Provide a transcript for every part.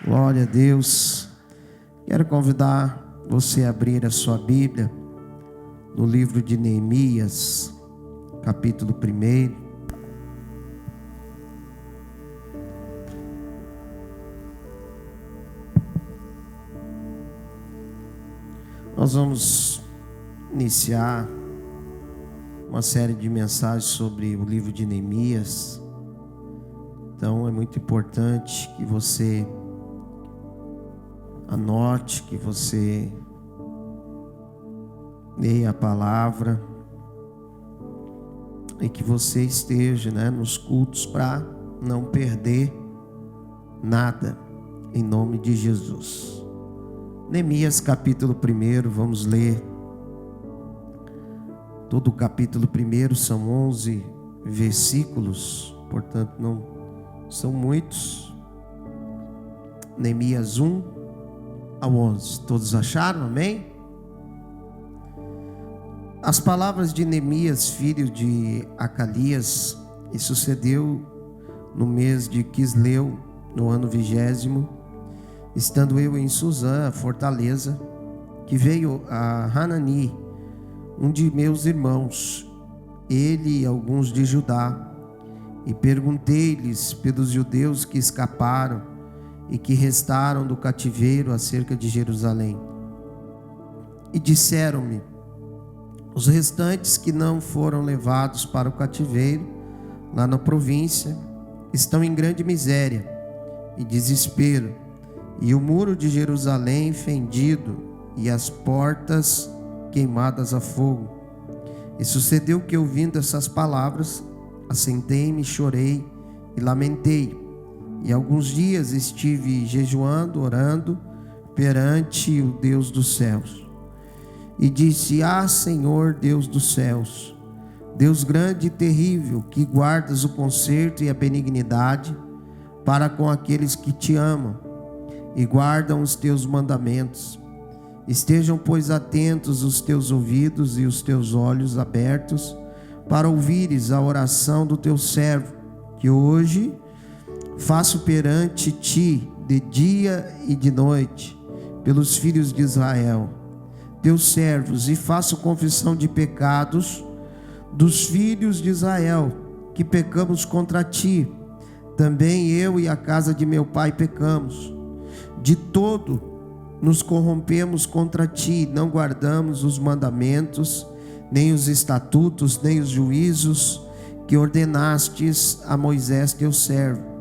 Glória a Deus. Quero convidar você a abrir a sua Bíblia no livro de Neemias, capítulo 1. Nós vamos iniciar uma série de mensagens sobre o livro de Neemias. Então é muito importante que você anote, que você leia a palavra e que você esteja, nos cultos para não perder nada, em nome de Jesus. Neemias capítulo 1, vamos ler todo o capítulo 1, são 11 versículos, portanto não são muitos. Neemias 1 ao 11, todos acharam? Amém? As palavras de Neemias, filho de Acalias, e sucedeu no mês de Quisleu, no ano 20º, estando eu em Suzã, a fortaleza, que veio a Hanani, um de meus irmãos, ele e alguns de Judá, e perguntei-lhes pelos judeus que escaparam e que restaram do cativeiro acerca de Jerusalém. E disseram-me: os restantes que não foram levados para o cativeiro, lá na província, estão em grande miséria e desespero, e o muro de Jerusalém fendido, e as portas queimadas a fogo. E sucedeu que, ouvindo essas palavras, assentei-me, chorei e lamentei. E alguns dias estive jejuando, orando perante o Deus dos céus. E disse: Senhor Deus dos céus, Deus grande e terrível, que guardas o conserto e a benignidade para com aqueles que te amam e guardam os teus mandamentos. Estejam, pois, atentos os teus ouvidos e os teus olhos abertos para ouvires a oração do teu servo, que hoje faço perante ti de dia e de noite, pelos filhos de Israel, teus servos, e faço confissão de pecados dos filhos de Israel, que pecamos contra ti. Também eu e a casa de meu pai pecamos. De todo nos corrompemos contra ti, não guardamos os mandamentos, nem os estatutos, nem os juízos que ordenastes a Moisés teu servo.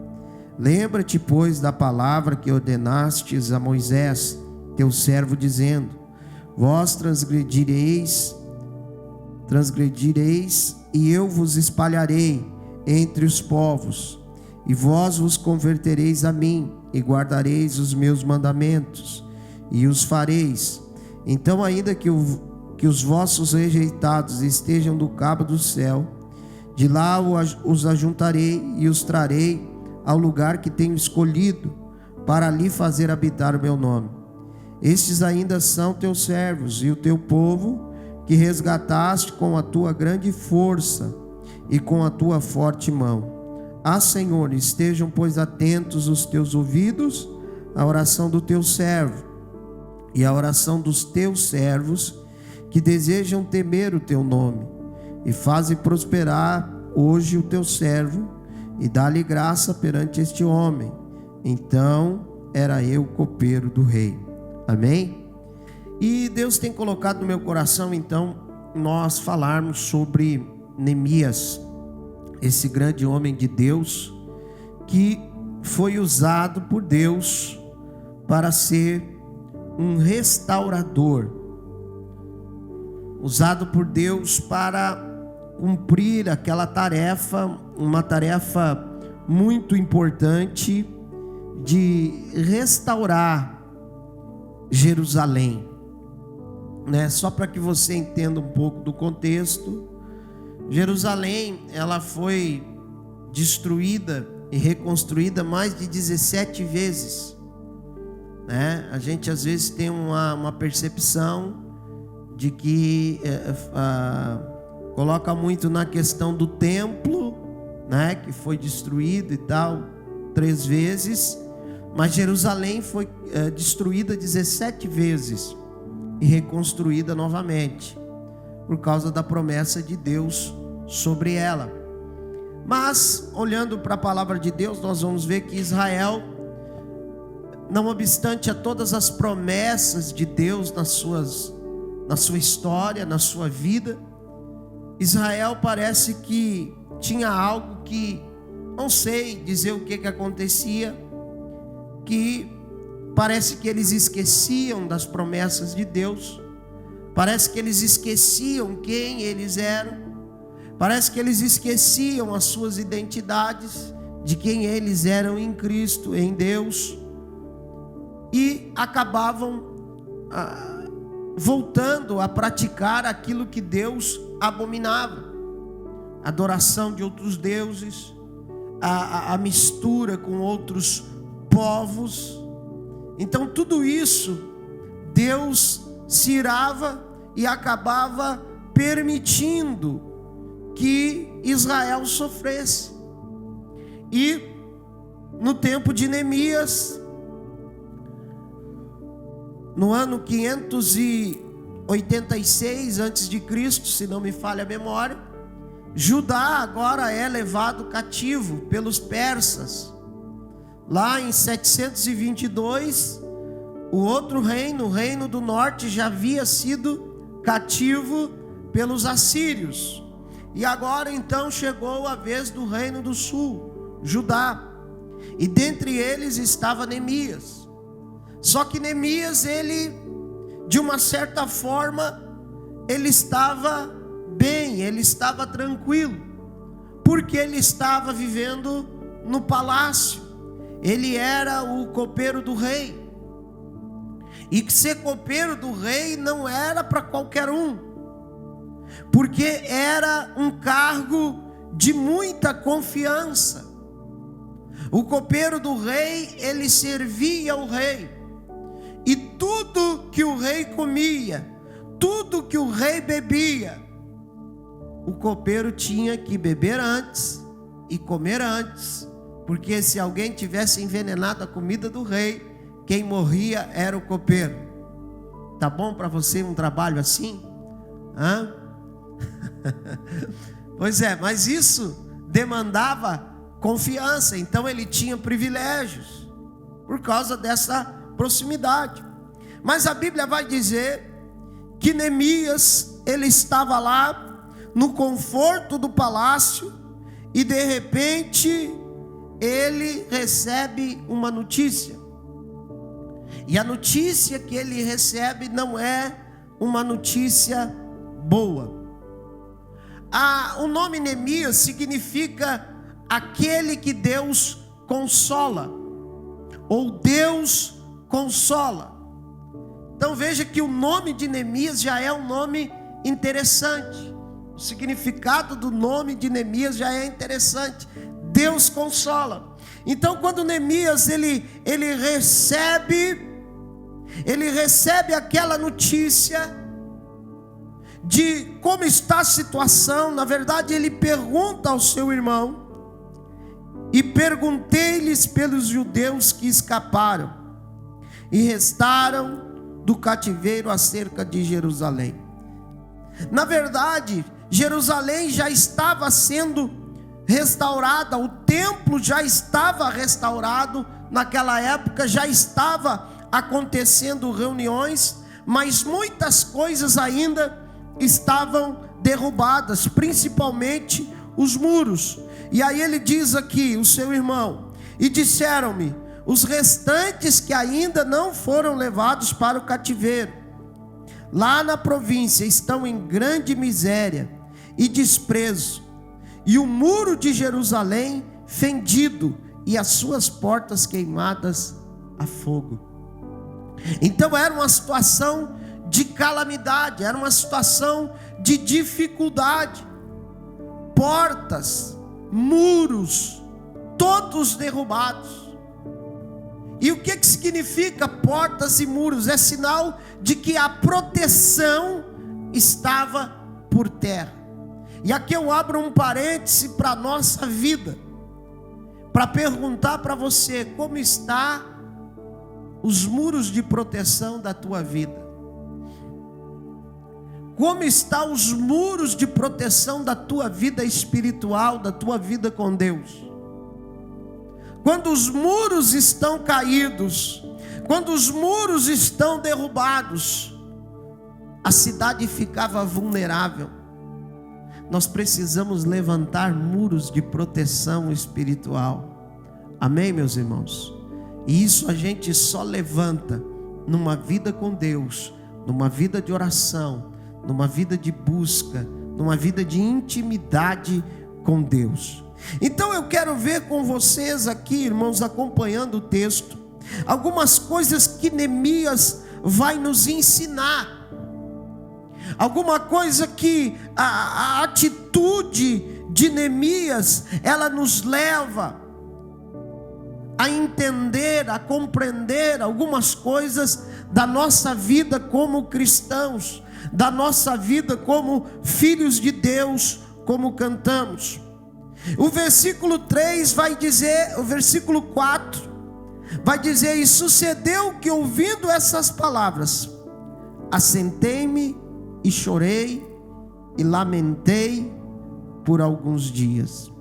Lembra-te, pois, da palavra que ordenastes a Moisés teu servo, dizendo: vós transgredireis, e eu vos espalharei entre os povos, e vós vos convertereis a mim, e guardareis os meus mandamentos, e os fareis. Então, ainda que os vossos rejeitados estejam do cabo do céu, de lá os ajuntarei e os trarei ao lugar que tenho escolhido, para ali fazer habitar o meu nome. Estes ainda são teus servos e o teu povo, que resgataste com a tua grande força e com a tua forte mão. Senhor, estejam, pois, atentos os teus ouvidos à oração do teu servo e à oração dos teus servos que desejam temer o teu nome, e faze prosperar hoje o teu servo, e dá-lhe graça perante este homem. Então era eu copeiro do rei. Amém? E Deus tem colocado no meu coração, então, nós falarmos sobre Neemias, esse grande homem de Deus, que foi usado por Deus para ser um restaurador, usado por Deus para cumprir aquela tarefa, uma tarefa muito importante de restaurar Jerusalém, Só para que você entenda um pouco do contexto, Jerusalém, ela foi destruída e reconstruída mais de 17 vezes, A gente às vezes tem uma percepção de que coloca muito na questão do templo, que foi destruído e tal, 3 vezes, Mas Jerusalém foi destruída 17 vezes e reconstruída novamente, por causa da promessa de Deus sobre ela. Mas, olhando para a palavra de Deus, nós vamos ver que Israel, não obstante a todas as promessas de Deus na sua história, na sua vida, Israel parece que tinha algo que, não sei dizer o que acontecia, que parece que eles esqueciam das promessas de Deus, parece que eles esqueciam quem eles eram, parece que eles esqueciam as suas identidades, de quem eles eram em Cristo, em Deus, e acabavam voltando a praticar aquilo que Deus abominava: adoração de outros deuses, a mistura com outros povos. Então tudo isso Deus se irava e acabava permitindo que Israel sofresse. E no tempo de Neemias, no ano 586 a.C., se não me falha a memória, Judá agora é levado cativo pelos persas. Lá em 722, o outro reino, o reino do norte, já havia sido cativo pelos assírios. E agora então chegou a vez do reino do sul, Judá. E dentre eles estava Neemias. Só que Neemias, ele, de uma certa forma, ele estava bem, ele estava tranquilo, porque ele estava vivendo no palácio. Ele era o copeiro do rei. E ser copeiro do rei não era para qualquer um, porque era um cargo de muita confiança. O copeiro do rei, ele servia ao rei, e tudo que o rei comia, tudo que o rei bebia, o copeiro tinha que beber antes e comer antes, porque se alguém tivesse envenenado a comida do rei, quem morria era o copeiro. Tá bom para você um trabalho assim? Hã? Pois é, mas isso demandava confiança, então ele tinha privilégios por causa dessa proximidade. Mas a Bíblia vai dizer que Neemias, ele estava lá no conforto do palácio, e de repente ele recebe uma notícia. E a notícia que ele recebe não é uma notícia boa. O nome Neemias significa aquele que Deus consola, ou Deus consola. Então veja que o nome de Neemias já é um nome interessante. O significado do nome de Neemias já é interessante. Deus consola. Então quando Neemias ele recebe aquela notícia de como está a situação, na verdade ele pergunta ao seu irmão: e perguntei-lhes pelos judeus que escaparam e restaram do cativeiro acerca de Jerusalém. Na verdade, Jerusalém já estava sendo restaurada, o templo já estava restaurado naquela época, já estava acontecendo reuniões, mas muitas coisas ainda estavam derrubadas, principalmente os muros. E aí ele diz aqui, o seu irmão: e disseram-me, os restantes que ainda não foram levados para o cativeiro, lá na província, estão em grande miséria e desprezo, e o muro de Jerusalém fendido, e as suas portas queimadas a fogo. Então era uma situação de calamidade, era uma situação de dificuldade. Portas, muros, todos derrubados. E o que significa portas e muros? É sinal de que a proteção estava por terra. E aqui eu abro um parêntese para a nossa vida, para perguntar para você: como está os muros de proteção da tua vida? Como estão os muros de proteção da tua vida espiritual, da tua vida com Deus? Quando os muros estão caídos, quando os muros estão derrubados, a cidade ficava vulnerável. Nós precisamos levantar muros de proteção espiritual. Amém, meus irmãos? E isso a gente só levanta numa vida com Deus, numa vida de oração, numa vida de busca, numa vida de intimidade com Deus. Então eu quero ver com vocês aqui, irmãos, acompanhando o texto, algumas coisas que Neemias vai nos ensinar. Alguma coisa que a atitude de Neemias, ela nos leva a entender, a compreender algumas coisas da nossa vida como cristãos, da nossa vida como filhos de Deus, como cantamos. O versículo 3 vai dizer, o versículo 4 vai dizer: e sucedeu que, ouvindo essas palavras, assentei-me e chorei e lamentei por alguns dias.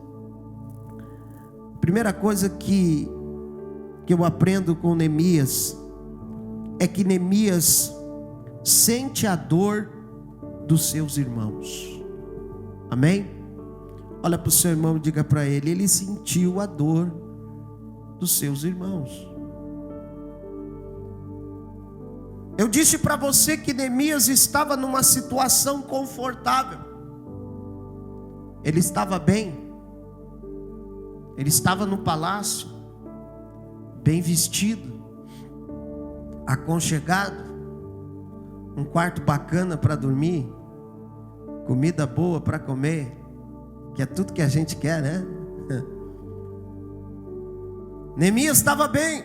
Primeira coisa que eu aprendo com Neemias é que Neemias sente a dor dos seus irmãos. Amém? Olha para o seu irmão e diga para ele: ele sentiu a dor dos seus irmãos. Eu disse para você que Neemias estava numa situação confortável. Ele estava bem. Ele estava no palácio, bem vestido, aconchegado, um quarto bacana para dormir, comida boa para comer, que é tudo que a gente quer, né? Neemias estava bem,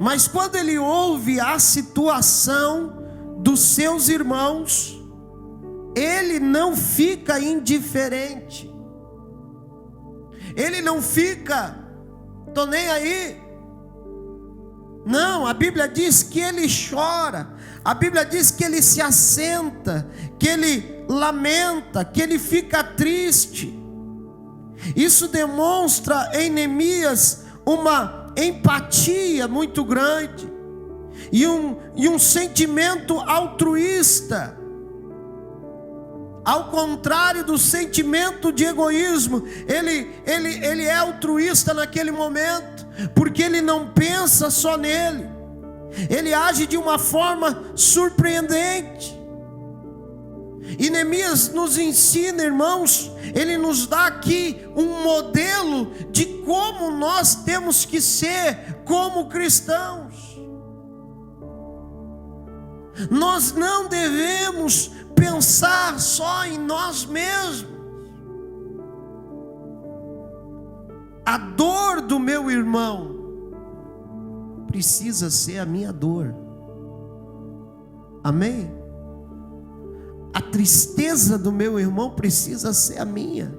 mas quando ele ouve a situação dos seus irmãos, ele não fica indiferente. Ele não fica, tô nem aí. Não, a Bíblia diz que ele chora. A Bíblia diz que ele se assenta, que ele lamenta, que ele fica triste. Isso demonstra em Neemias uma empatia muito grande e um sentimento altruísta. Ao contrário do sentimento de egoísmo, ele é altruísta naquele momento, porque ele não pensa só nele. Ele age de uma forma surpreendente. E Neemias nos ensina, irmãos, ele nos dá aqui um modelo de como nós temos que ser como cristãos. Nós não devemos pensar só em nós mesmos. A dor do meu irmão precisa ser a minha dor. Amém? A tristeza do meu irmão precisa ser a minha.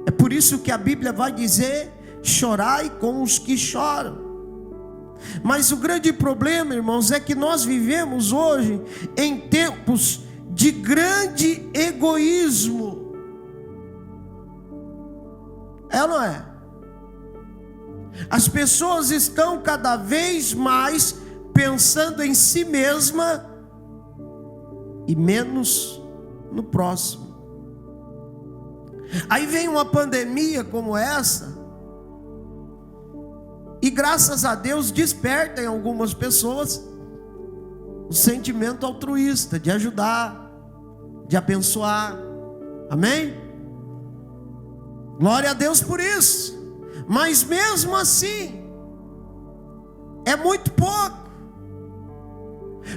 É por isso que a Bíblia vai dizer: chorai com os que choram. Mas o grande problema, irmãos, é que nós vivemos hoje em tempos de grande egoísmo. É ou não é? As pessoas estão cada vez mais pensando em si mesma e menos no próximo. Aí vem uma pandemia como essa, e graças a Deus desperta em algumas pessoas o sentimento altruísta, de ajudar, de abençoar. Amém? Glória a Deus por isso. Mas mesmo assim, é muito pouco.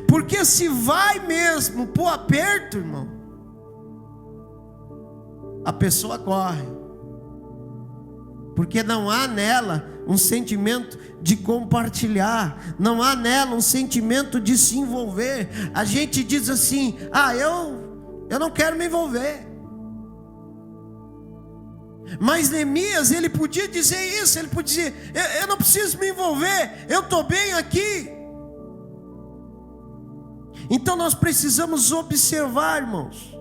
Porque se vai mesmo pro aperto, irmão, a pessoa corre. Porque não há nela um sentimento de compartilhar, não há nela um sentimento de se envolver. A gente diz assim: eu não quero me envolver. Mas Neemias, ele podia dizer isso, ele podia dizer, eu não preciso me envolver, eu estou bem aqui. Então nós precisamos observar, irmãos.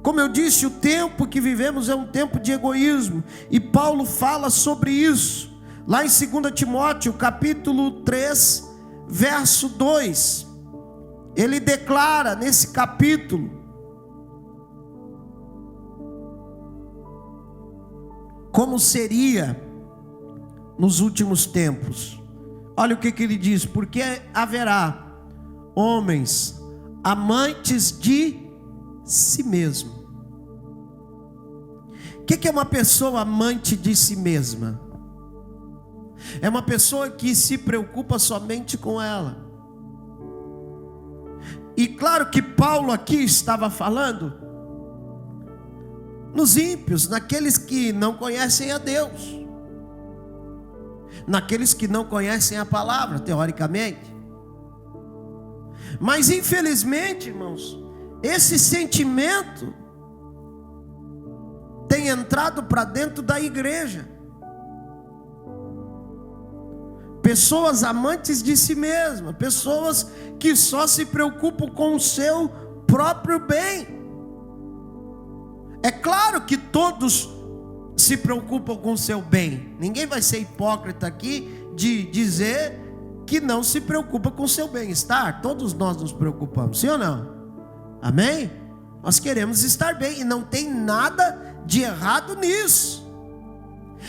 Como eu disse, o tempo que vivemos é um tempo de egoísmo, e Paulo fala sobre isso, lá em 2 Timóteo, capítulo 3, verso 2, ele declara nesse capítulo, como seria nos últimos tempos. Olha o que ele diz: porque haverá homens amantes de si mesmo. O que é uma pessoa amante de si mesma? É uma pessoa que se preocupa somente com ela. E claro que Paulo aqui estava falando nos ímpios, naqueles que não conhecem a Deus, naqueles que não conhecem a palavra, teoricamente. Mas infelizmente, irmãos, esse sentimento tem entrado para dentro da igreja. Pessoas amantes de si mesmas, pessoas que só se preocupam com o seu próprio bem. É claro que todos se preocupam com o seu bem. Ninguém vai ser hipócrita aqui de dizer que não se preocupa com o seu bem-estar. Todos nós nos preocupamos, sim ou não? Amém? Nós queremos estar bem, e não tem nada de errado nisso.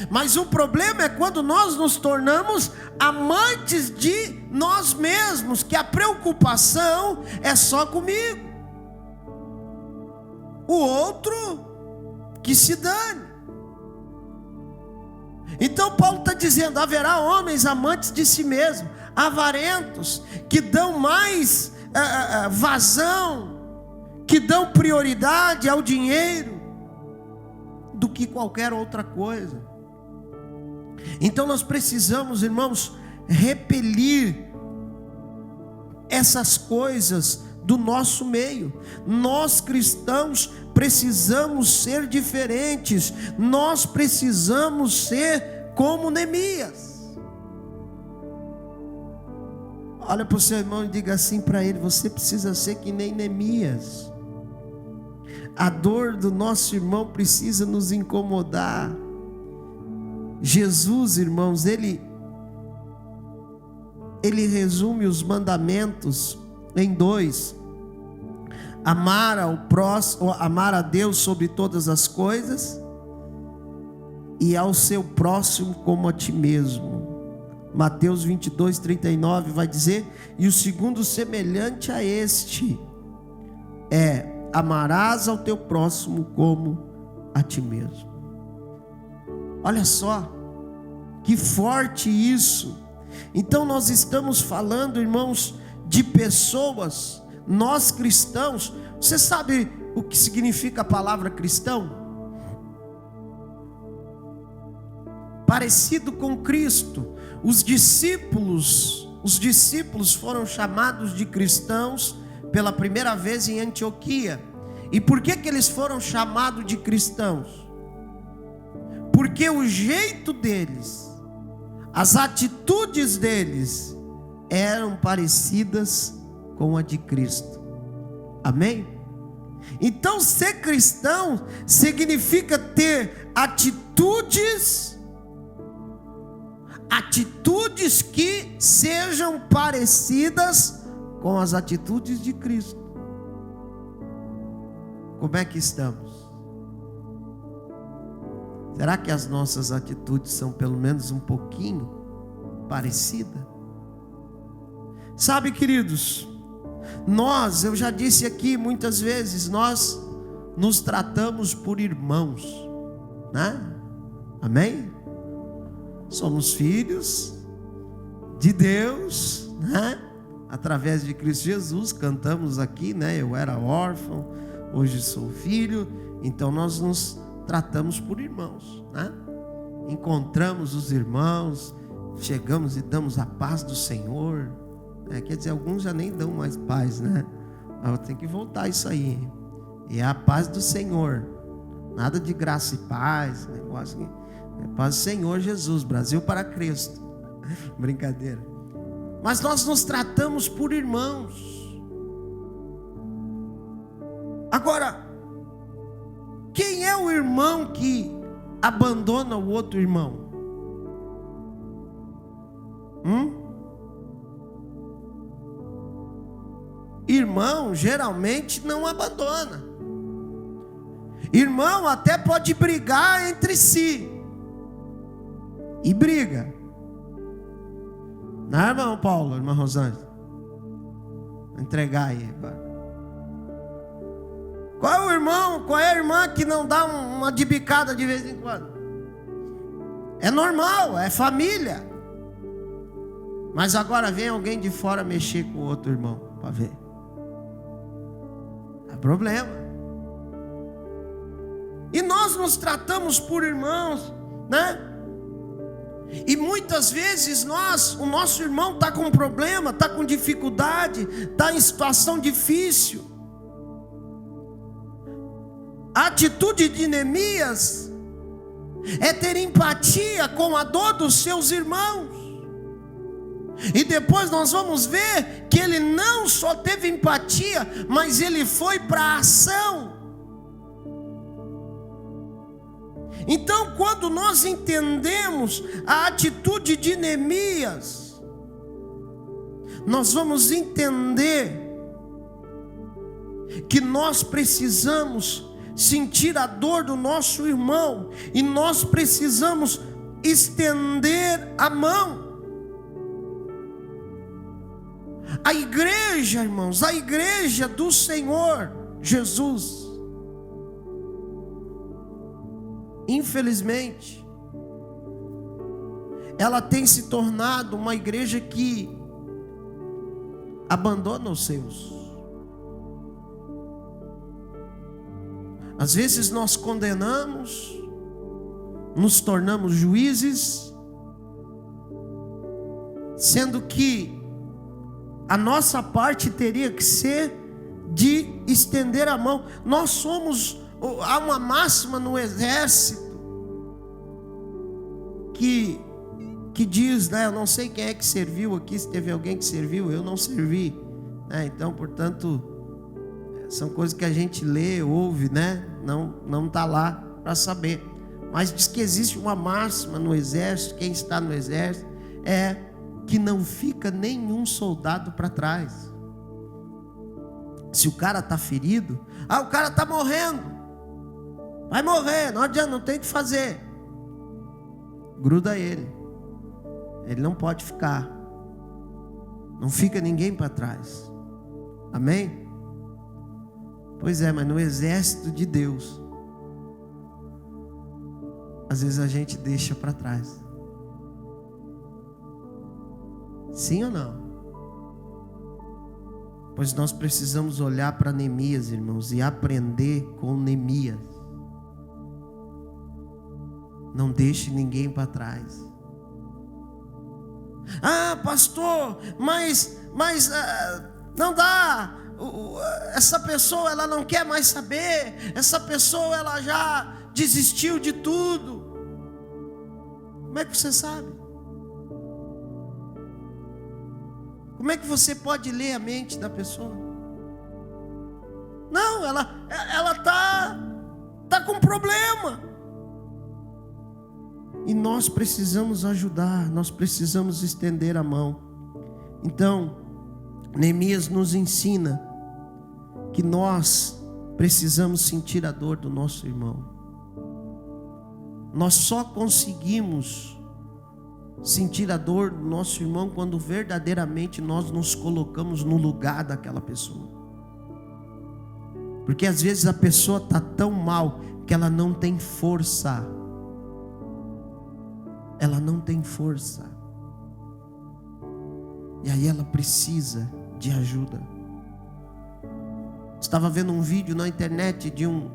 Mas o problema é quando nós nos tornamos amantes de nós mesmos, que a preocupação é só comigo, o outro que se dane. Então Paulo está dizendo: haverá homens amantes de si mesmo, avarentos, que dão mais vazão, que dão prioridade ao dinheiro do que qualquer outra coisa. Então nós precisamos, irmãos, repelir essas coisas do nosso meio. Nós cristãos precisamos ser diferentes. Nós precisamos ser como Neemias. Olha para o seu irmão e diga assim para ele: você precisa ser que nem Neemias. A dor do nosso irmão precisa nos incomodar. Jesus, irmãos, ele resume os mandamentos em 2: amar ao próximo, amar a Deus sobre todas as coisas, e ao seu próximo como a ti mesmo. Mateus 22:39 vai dizer: e o segundo semelhante a este é: amarás ao teu próximo como a ti mesmo. Olha só, que forte isso. Então nós estamos falando, irmãos, de pessoas, nós cristãos. Você sabe o que significa a palavra cristão? Parecido com Cristo. Os discípulos foram chamados de cristãos pela primeira vez em Antioquia. E por que eles foram chamados de cristãos? Porque o jeito deles, as atitudes deles eram parecidas com a de Cristo. Amém? Então ser cristão significa ter atitudes que sejam parecidas com as atitudes de Cristo. Como é que estamos? Será que as nossas atitudes são pelo menos um pouquinho parecidas? Sabe, queridos, eu já disse aqui muitas vezes, nós nos tratamos por irmãos, né? Amém? Somos filhos de Deus, né? Através de Cristo Jesus, cantamos aqui, né? Eu era órfão, hoje sou filho. Então nós nos tratamos por irmãos, né? Encontramos os irmãos, chegamos e damos a paz do Senhor, né? Quer dizer, alguns já nem dão mais paz, né? Mas eu tenho que voltar isso aí. E é a paz do Senhor, Nada de graça e paz, negócio aqui. É paz do Senhor Jesus, Brasil para Cristo. Brincadeira. Mas nós nos tratamos por irmãos. Agora, quem é o irmão que abandona o outro irmão? Irmão geralmente não abandona. Irmão até pode brigar entre si. E briga. Não é, irmão Paulo, irmã Rosângela? Vou entregar aí. Qual é o irmão, qual é a irmã que não dá uma dibicada de vez em quando? É normal, é família. Mas agora vem alguém de fora mexer com o outro irmão para ver. É problema. E nós nos tratamos por irmãos, né? E muitas vezes o nosso irmão está com problema, está com dificuldade, está em situação difícil. A atitude de Neemias é ter empatia com a dor dos seus irmãos. E depois nós vamos ver que ele não só teve empatia, mas ele foi para a ação. Então, quando nós entendemos a atitude de Neemias, nós vamos entender que nós precisamos sentir a dor do nosso irmão e nós precisamos estender a mão. A igreja, irmãos, a igreja do Senhor Jesus, infelizmente, ela tem se tornado uma igreja que abandona os seus. Às vezes nós condenamos, nos tornamos juízes, sendo que a nossa parte teria que ser de estender a mão. Nós somos, há uma máxima no exército que diz, né? Eu não sei quem é que serviu aqui, se teve alguém que serviu, eu não servi, né? Então, portanto, são coisas que a gente lê, ouve, né? Não está lá para saber. Mas diz que existe uma máxima no exército, quem está no exército, é que não fica nenhum soldado para trás. Se o cara está ferido, o cara está morrendo, vai morrer, não adianta, não tem o que fazer. Gruda ele não pode ficar, não fica ninguém para trás. Amém? Pois é, mas no exército de Deus, às vezes a gente deixa para trás. Sim ou não? Pois nós precisamos olhar para Neemias, irmãos, e aprender com Neemias. Não deixe ninguém para trás. Pastor, mas não dá. Essa pessoa, ela não quer mais saber. Essa pessoa, ela já desistiu de tudo. Como é que você sabe? Como é que você pode ler a mente da pessoa? Não, ela tá com problema. E nós precisamos ajudar, nós precisamos estender a mão. Então, Neemias nos ensina que nós precisamos sentir a dor do nosso irmão. Nós só conseguimos sentir a dor do nosso irmão quando verdadeiramente nós nos colocamos no lugar daquela pessoa. Porque às vezes a pessoa está tão mal que ela não tem força. Ela não tem força. E aí ela precisa de ajuda. Estava vendo um vídeo na internet de um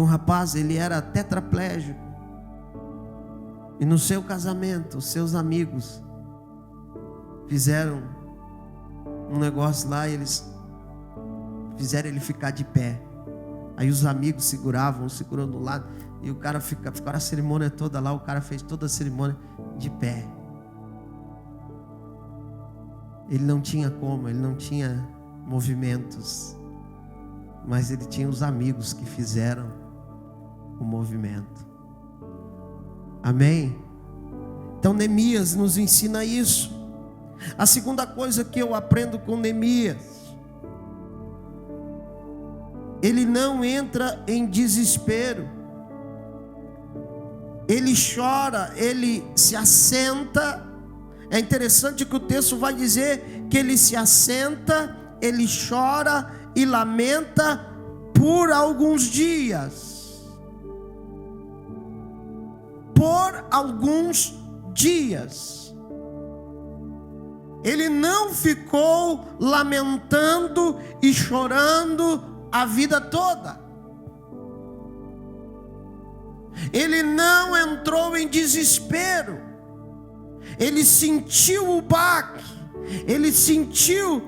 rapaz, ele era tetraplégico. E no seu casamento, os seus amigos fizeram um negócio lá, eles fizeram ele ficar de pé. Aí os amigos seguravam, um segurou do lado, e o cara ficou a cerimônia toda lá, o cara fez toda a cerimônia de pé. Ele não tinha como, ele não tinha movimentos, mas ele tinha os amigos que fizeram o movimento. Amém? Então Neemias nos ensina isso. A segunda coisa que eu aprendo com Neemias: ele não entra em desespero, ele chora, ele se assenta. É interessante que o texto vai dizer que ele se assenta, ele chora e lamenta por alguns dias. Por alguns dias. Ele não ficou lamentando e chorando a vida toda. Ele não entrou em desespero. Ele sentiu o baque, ele sentiu,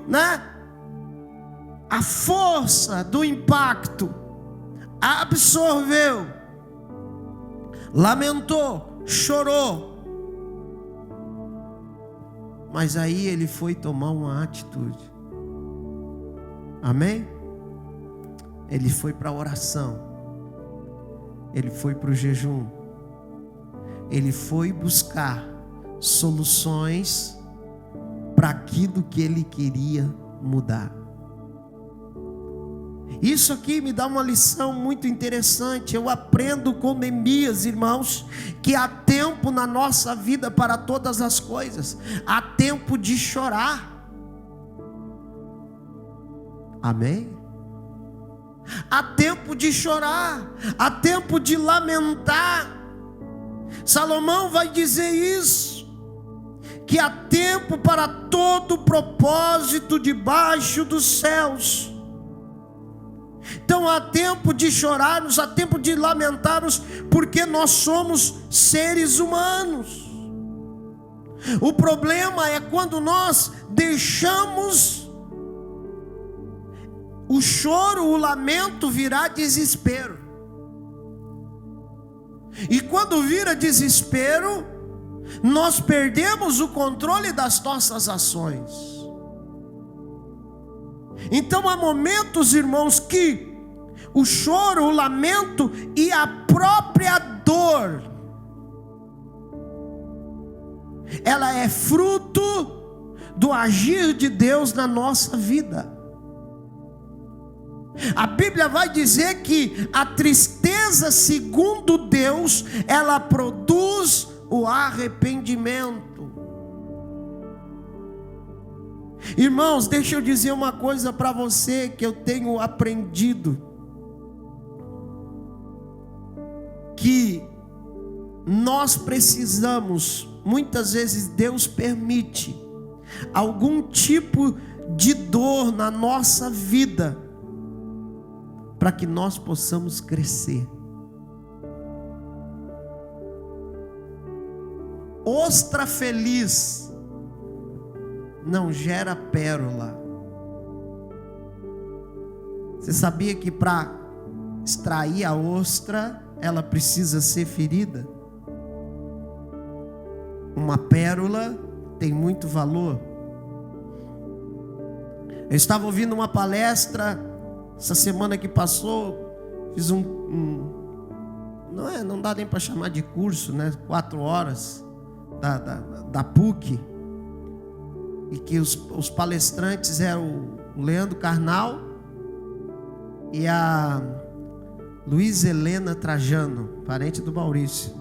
a força do impacto, absorveu, lamentou, chorou, mas aí ele foi tomar uma atitude. Amém? Ele foi para a oração, ele foi para o jejum, ele foi buscar soluções para aquilo que ele queria mudar. Isso aqui me dá uma lição muito interessante. Eu aprendo com Neemias, irmãos, que há tempo na nossa vida para todas as coisas. Há tempo de chorar. Amém? Há tempo de chorar, há tempo de lamentar. Salomão vai dizer isso, que há tempo para todo propósito debaixo dos céus. Então há tempo de chorarmos, há tempo de lamentarmos, porque nós somos seres humanos. O problema é quando nós deixamos o choro, o lamento virar desespero. E quando vira desespero, nós perdemos o controle das nossas ações. Então há momentos, irmãos, que o choro, o lamento e a própria dor, ela é fruto do agir de Deus na nossa vida. A Bíblia vai dizer que a tristeza, segundo Deus, ela produz o arrependimento. Irmãos, deixa eu dizer uma coisa para você que eu tenho aprendido: que nós precisamos, muitas vezes Deus permite algum tipo de dor na nossa vida, para que nós possamos crescer. Ostra feliz não gera pérola. Você sabia que para extrair a ostra, ela precisa ser ferida? Uma pérola tem muito valor. Eu estava ouvindo uma palestra essa semana que passou, fiz não dá nem para chamar de curso, 4 horas da PUC, e que os palestrantes eram o Leandro Carnal e a Luiz Helena Trajano, parente do Maurício,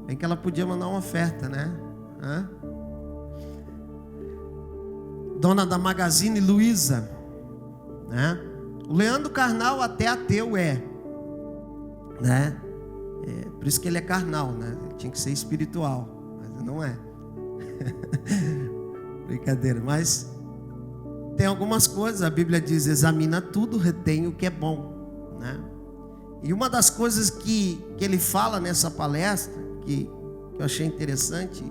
Bem que ela podia mandar uma oferta, Dona da Magazine Luiza, O Leandro Carnal até ateu por isso que ele é carnal, Ele tinha que ser espiritual, mas não é. Brincadeira, mas tem algumas coisas, a Bíblia diz: examina tudo, retém o que é bom, E uma das coisas que ele fala nessa palestra, que eu achei interessante,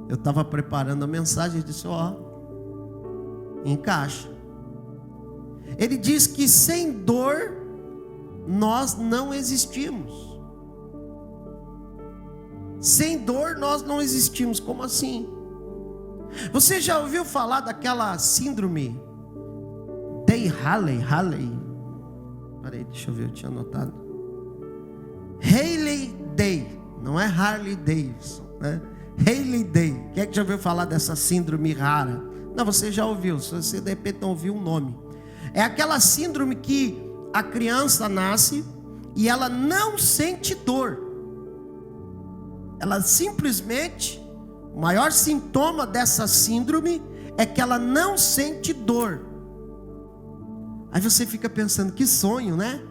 eu estava preparando a mensagem e disse: encaixa. Ele diz que sem dor nós não existimos. Sem dor nós não existimos. Como assim? Você já ouviu falar daquela síndrome Day-Haley? Peraí, deixa eu ver, eu tinha anotado. Haley-Day, não é Harley Davidson, né? Haley-Day. Quem é que já ouviu falar dessa síndrome rara? Não, você já ouviu, se você de repente não ouviu o nome. É aquela síndrome que a criança nasce e ela não sente dor. Ela simplesmente, o maior sintoma dessa síndrome é que ela não sente dor. Aí você fica pensando, que sonho, né?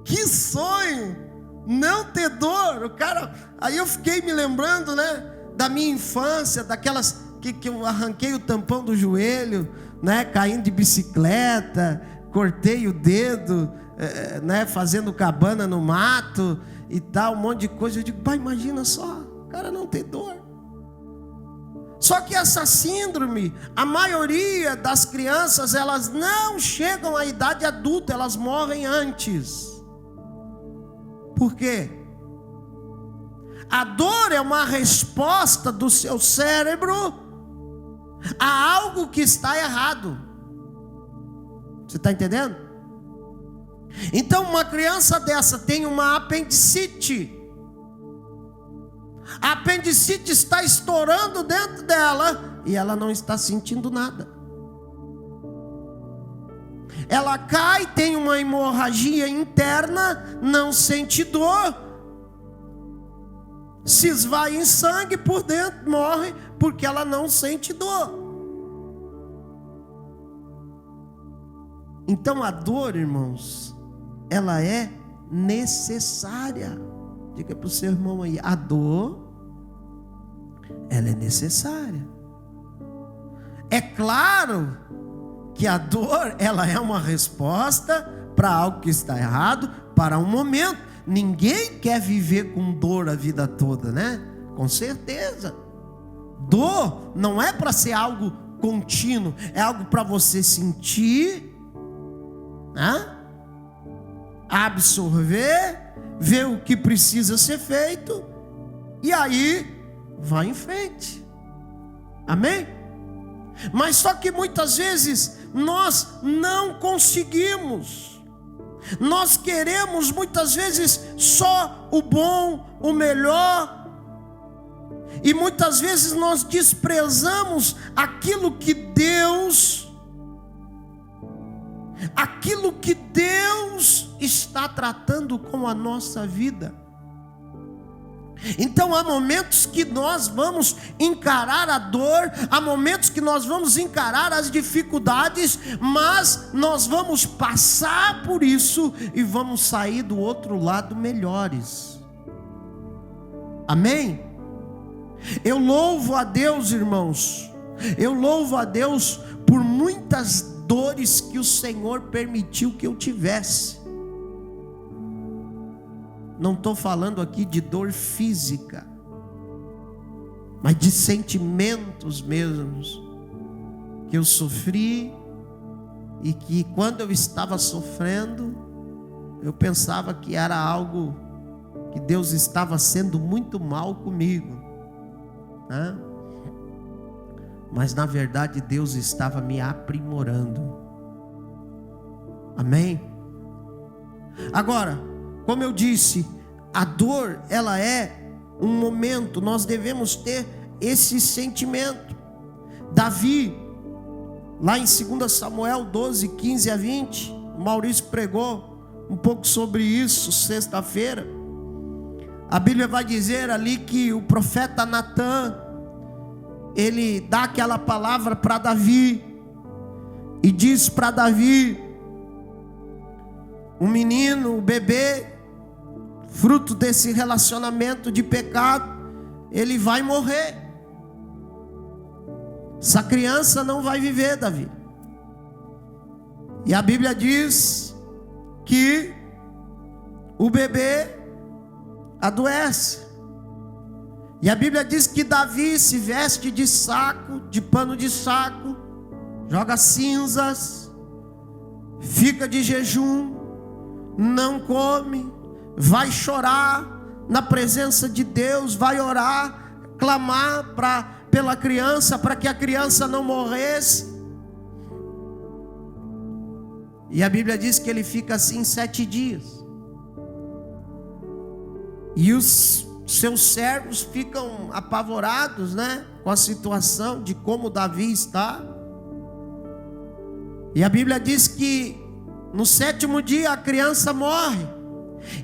Que sonho! Não ter dor. O cara, aí eu fiquei me lembrando, né, da minha infância, daquelas que eu arranquei o tampão do joelho, né, caindo de bicicleta, cortei o dedo, né, fazendo cabana no mato e tal, um monte de coisa. Eu digo, pai, imagina só, o cara não tem dor. Só que essa síndrome, a maioria das crianças, elas não chegam à idade adulta, elas morrem antes. Por quê? A dor é uma resposta do seu cérebro a algo que está errado. Você está entendendo? Então uma criança dessa tem uma apendicite. A apendicite está estourando dentro dela e ela não está sentindo nada. Ela cai, tem uma hemorragia interna, não sente dor, se esvai em sangue por dentro, morre porque ela não sente dor. Então a dor, irmãos, ela é necessária. Diga para o seu irmão aí, a dor, ela é necessária. É claro que a dor, ela é uma resposta para algo que está errado, para um momento. Ninguém quer viver com dor a vida toda, né? Com certeza. Dor não é para ser algo contínuo, é algo para você sentir, né? Absorver, ver o que precisa ser feito e aí vai em frente. Amém? Mas só que muitas vezes nós não conseguimos. Nós queremos muitas vezes só o bom, o melhor. E muitas vezes nós desprezamos aquilo que Deus está tratando com a nossa vida. Então há momentos que nós vamos encarar a dor, há momentos que nós vamos encarar as dificuldades, mas nós vamos passar por isso e vamos sair do outro lado melhores. Amém? Eu louvo a Deus, irmãos, eu louvo a Deus por muitas dores que o Senhor permitiu que eu tivesse. Não estou falando aqui de dor física, mas de sentimentos mesmos, que eu sofri, e que quando eu estava sofrendo, eu pensava que era algo, que Deus estava sendo muito mal comigo, né? Mas na verdade Deus estava me aprimorando. Amém? Agora, como eu disse, a dor, ela é um momento, nós devemos ter esse sentimento. Davi, lá em 2 Samuel 12, 15 a 20, o Maurício pregou um pouco sobre isso sexta-feira. A Bíblia vai dizer ali que o profeta Natã, ele dá aquela palavra para Davi, e diz para Davi: o menino, o bebê, fruto desse relacionamento de pecado, ele vai morrer. Essa criança não vai viver, Davi. E a Bíblia diz que o bebê adoece. E a Bíblia diz que Davi se veste de saco, de pano de saco, joga cinzas, fica de jejum, não come, vai chorar na presença de Deus, vai orar, clamar pela criança, para que a criança não morresse. E a Bíblia diz que ele fica assim 7 dias. E os seus servos ficam apavorados, com a situação de como Davi está. E a Bíblia diz que no 7º dia a criança morre.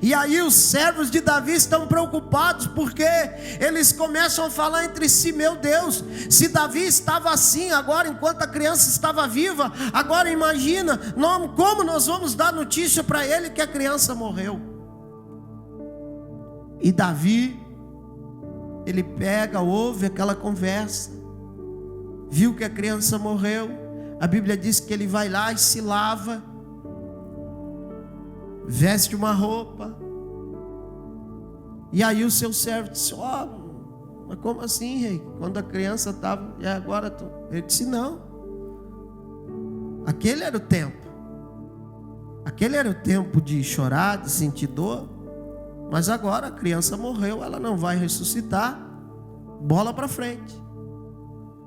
E aí os servos de Davi estão preocupados, porque eles começam a falar entre si: meu Deus, se Davi estava assim agora enquanto a criança estava viva, agora imagina, como nós vamos dar notícia para ele que a criança morreu? E Davi, ele ouve aquela conversa, viu que a criança morreu. A Bíblia diz que ele vai lá e se lava, veste uma roupa. E aí o seu servo disse: mas como assim, rei? Quando a criança estava, e agora Ele disse: não, aquele era o tempo. Aquele era o tempo de chorar, de sentir dor. Mas agora a criança morreu, ela não vai ressuscitar. Bola para frente.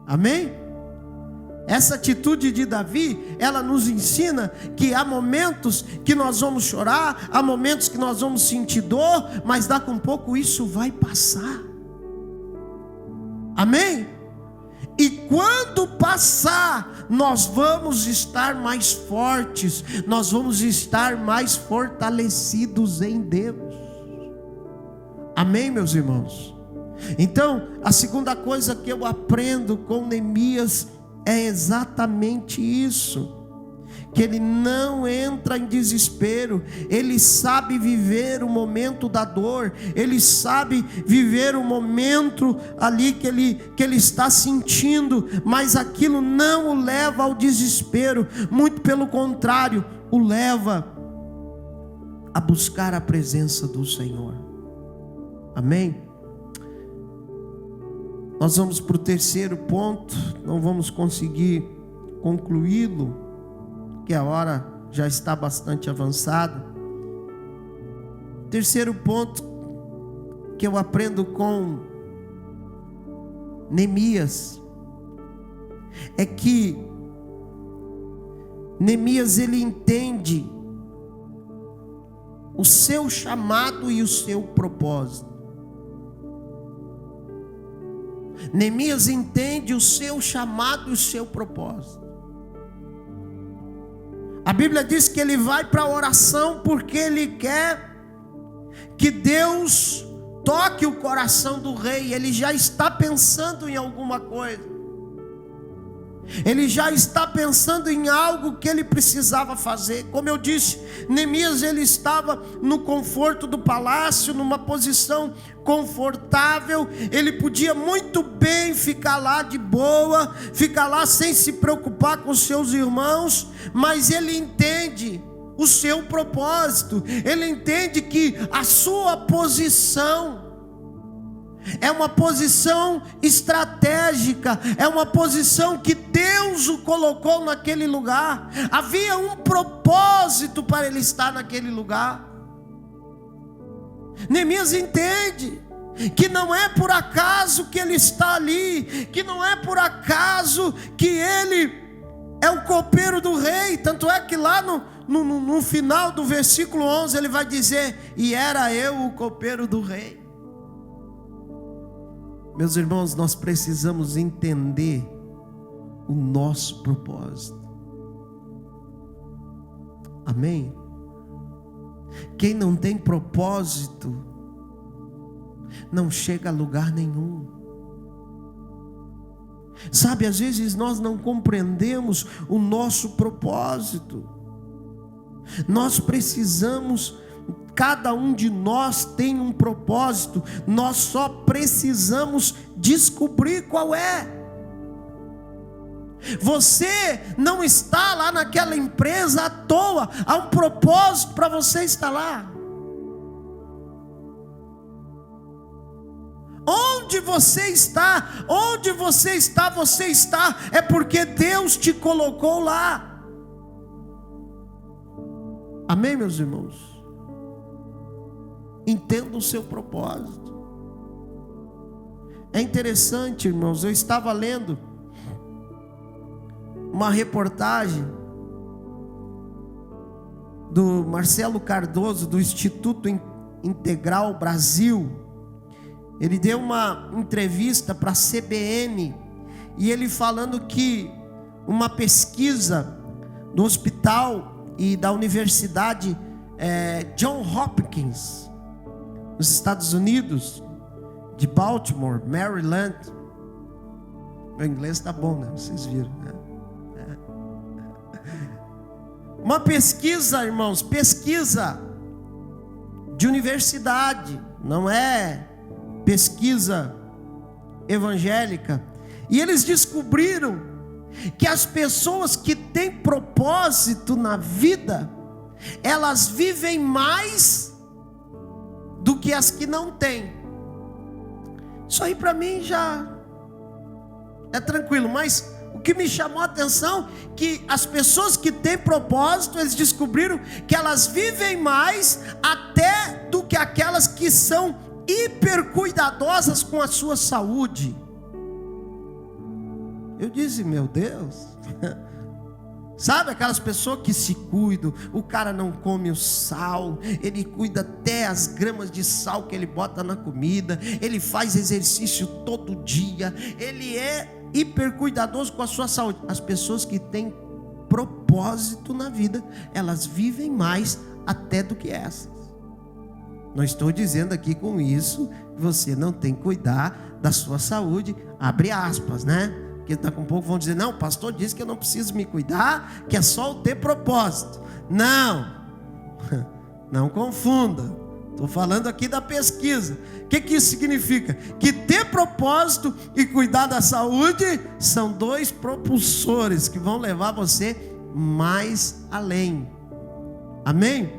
Amém? Essa atitude de Davi, ela nos ensina que há momentos que nós vamos chorar, há momentos que nós vamos sentir dor, mas daqui a um pouco isso vai passar. Amém? E quando passar, nós vamos estar mais fortes, nós vamos estar mais fortalecidos em Deus. Amém, meus irmãos? Então, a segunda coisa que eu aprendo com Neemias é exatamente isso, que ele não entra em desespero, ele sabe viver o momento da dor, ele sabe viver o momento ali que ele está sentindo, mas aquilo não o leva ao desespero, muito pelo contrário, o leva a buscar a presença do Senhor. Amém? Nós vamos para o terceiro ponto, não vamos conseguir concluí-lo, porque a hora já está bastante avançada. Terceiro ponto que eu aprendo com Neemias é que Neemias, ele entende o seu chamado e o seu propósito. Neemias entende o seu chamado e o seu propósito. A Bíblia diz que ele vai para a oração porque ele quer que Deus toque o coração do rei. Ele já está pensando em alguma coisa. Ele já está pensando em algo que ele precisava fazer. Como eu disse, Neemias, ele estava no conforto do palácio, numa posição confortável. Ele podia muito bem ficar lá de boa, ficar lá sem se preocupar com seus irmãos, mas ele entende o seu propósito. Ele entende que a sua posição é uma posição estratégica, é uma posição que Deus o colocou naquele lugar. Havia um propósito para ele estar naquele lugar. Neemias entende que não é por acaso que ele está ali, que não é por acaso que ele é o copeiro do rei. Tanto é que lá no final do versículo 11 ele vai dizer: e era eu o copeiro do rei. Meus irmãos, nós precisamos entender o nosso propósito. Amém? Quem não tem propósito não chega a lugar nenhum. Sabe, às vezes nós não compreendemos o nosso propósito. Nós precisamos, cada um de nós tem um propósito, nós só precisamos descobrir qual é. Você não está lá naquela empresa à toa, há um propósito para você estar lá. Onde você está, você está, é porque Deus te colocou lá. Amém, meus irmãos? Entenda o seu propósito. É interessante, irmãos, eu estava lendo uma reportagem do Marcelo Cardoso, do Instituto Integral Brasil. Ele deu uma entrevista para a CBN e ele falando que uma pesquisa do hospital e da Universidade John Hopkins, nos Estados Unidos, de Baltimore, Maryland. Meu inglês está bom, né? Vocês viram, né? Uma pesquisa, irmãos, pesquisa de universidade, não é pesquisa evangélica. E eles descobriram que as pessoas que têm propósito na vida, elas vivem mais do que as que não têm. Isso aí para mim já é tranquilo, mas o que me chamou a atenção é que as pessoas que têm propósito, eles descobriram que elas vivem mais até do que aquelas que são hiper cuidadosas com a sua saúde. Eu disse, meu Deus, sabe aquelas pessoas que se cuidam, o cara não come o sal, ele cuida até as gramas de sal que ele bota na comida, ele faz exercício todo dia, ele é hiper cuidadoso com a sua saúde. As pessoas que têm propósito na vida, elas vivem mais até do que essas. Não estou dizendo aqui com isso que você não tem que cuidar da sua saúde, abre aspas, né? Porque daqui a pouco vão dizer, não, o pastor disse que eu não preciso me cuidar, que é só eu ter propósito. Não, não confunda. Estou falando aqui da pesquisa. O que isso significa? Que ter propósito e cuidar da saúde são dois propulsores que vão levar você mais além. Amém?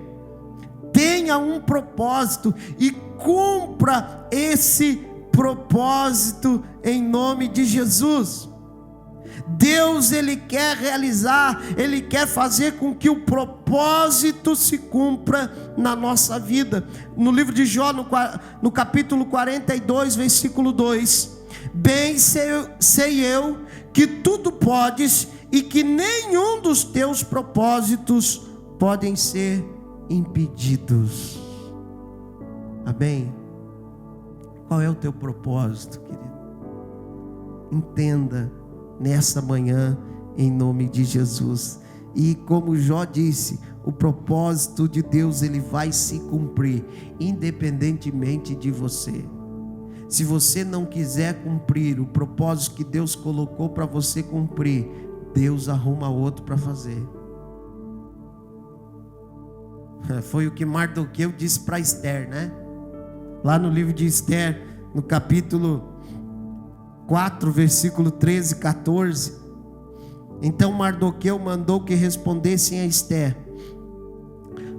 Tenha um propósito e cumpra esse propósito em nome de Jesus. Deus, Ele quer realizar, Ele quer fazer com que o propósito se cumpra na nossa vida. No livro de Jó, no capítulo 42, versículo 2: Bem sei eu que tudo podes e que nenhum dos teus propósitos podem ser impedidos. Amém? Qual é o teu propósito, querido? Entenda nessa manhã, em nome de Jesus. E como Jó disse, o propósito de Deus, ele vai se cumprir, independentemente de você. Se você não quiser cumprir o propósito que Deus colocou para você cumprir, Deus arruma outro para fazer. Foi o que Mardoqueu disse para Esther, né? Lá no livro de Esther, no capítulo 4, versículo 13 e 14. Então Mardoqueu mandou que respondessem a Esther: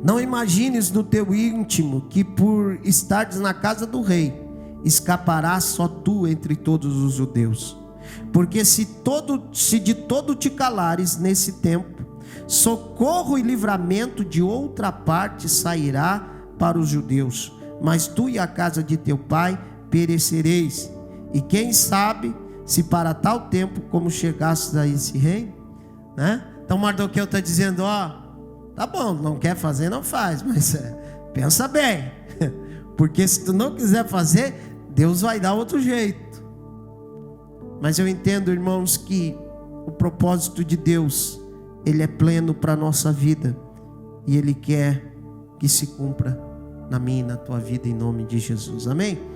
Não imagines no teu íntimo que por estares na casa do rei, escaparás só tu entre todos os judeus. Porque se de todo te calares nesse tempo, socorro e livramento de outra parte sairá para os judeus, mas tu e a casa de teu pai perecereis. E quem sabe se para tal tempo como chegasses a esse reino, né? Então Mardoqueu está dizendo, tá bom, não quer fazer, não faz, mas pensa bem, porque se tu não quiser fazer, Deus vai dar outro jeito. Mas eu entendo, irmãos, que o propósito de Deus, ele é pleno para a nossa vida, e Ele quer que se cumpra na minha e na tua vida, em nome de Jesus, amém?